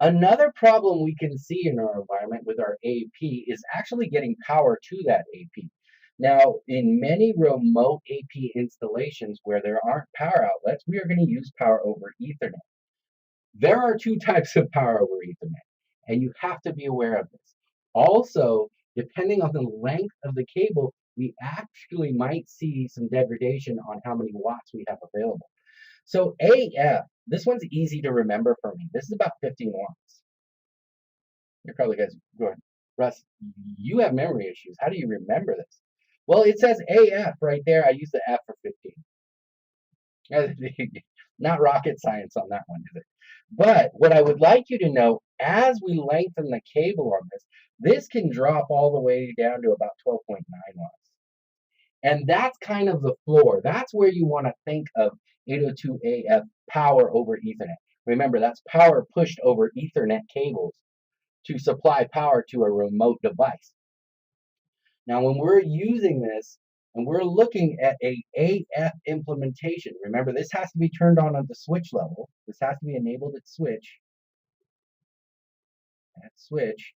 Another problem we can see in our environment with our AP is actually getting power to that AP. Now, in many remote AP installations where there aren't power outlets, we are going to use power over Ethernet. There are two types of power over Ethernet, and you have to be aware of this. Also, depending on the length of the cable, we actually might see some degradation on how many watts we have available. So AF, this one's easy to remember for me. This is about 15 watts. You're probably guys going, Russ, you have memory issues. How do you remember this? Well, it says AF right there. I use the F for 15. Not rocket science on that one, is it? But what I would like you to know, as we lengthen the cable on this can drop all the way down to about 12.9 watts. And that's kind of the floor. That's where you want to think of 802 AF power over Ethernet. Remember, that's power pushed over Ethernet cables to supply power to a remote device. Now, when we're using this and we're looking at a AF implementation, remember this has to be turned on at the switch level. This has to be enabled at switch. At switch,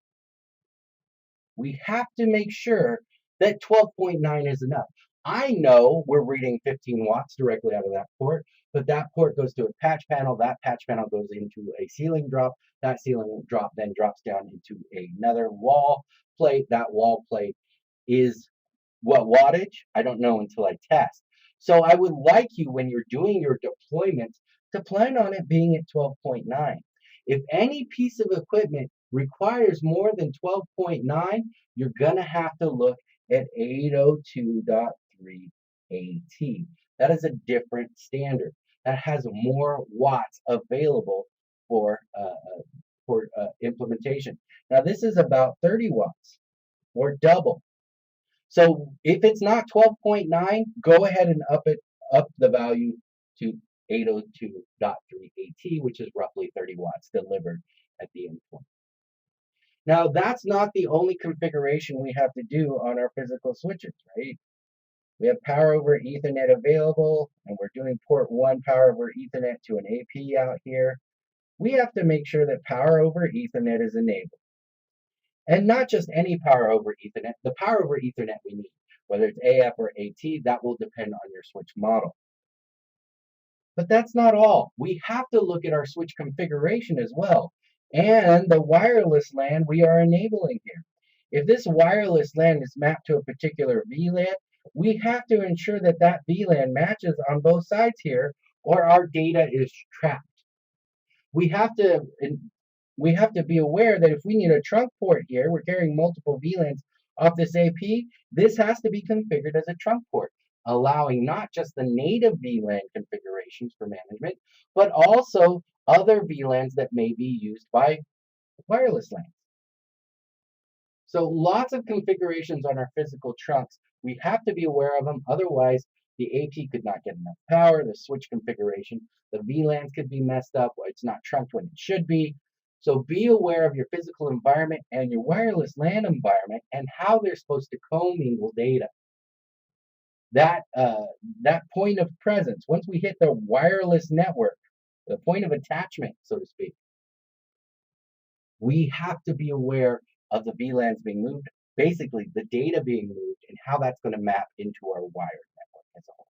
we have to make sure that 12.9 is enough. I know we're reading 15 watts directly out of that port, but that port goes to a patch panel. That patch panel goes into a ceiling drop. That ceiling drop then drops down into another wall plate. That wall plate is what wattage? I don't know until I test. So I would like you, when you're doing your deployments, to plan on it being at 12.9. If any piece of equipment requires more than 12.9, you're going to have to look at 802.3 AT. That is a different standard. That has more watts available for implementation. Now, this is about 30 watts or double. So if it's not 12.9, go ahead and up the value to 802.3 AT, which is roughly 30 watts delivered at the endpoint. Now, that's not the only configuration we have to do on our physical switches, right? We have power over Ethernet available, and we're doing port 1 power over Ethernet to an AP out here. We have to make sure that power over Ethernet is enabled. And not just any power over Ethernet, the power over Ethernet we need. Whether it's AF or AT, that will depend on your switch model. But that's not all. We have to look at our switch configuration as well, and the wireless LAN we are enabling here. If this wireless LAN is mapped to a particular VLAN, we have to ensure that that VLAN matches on both sides here, or our data is trapped. We have to be aware that if we need a trunk port here, we're carrying multiple VLANs off this AP, this has to be configured as a trunk port, allowing not just the native VLAN configurations for management, but also other VLANs that may be used by wireless LANs. So lots of configurations on our physical trunks. We have to be aware of them, otherwise the AP could not get enough power, the switch configuration, the VLANs could be messed up, it's not trunked when it should be. So be aware of your physical environment and your wireless LAN environment and how they're supposed to commingle data. That point of presence, once we hit the wireless network, the point of attachment, so to speak, we have to be aware of the VLANs being moved, basically the data being moved and how that's going to map into our wired network as a whole.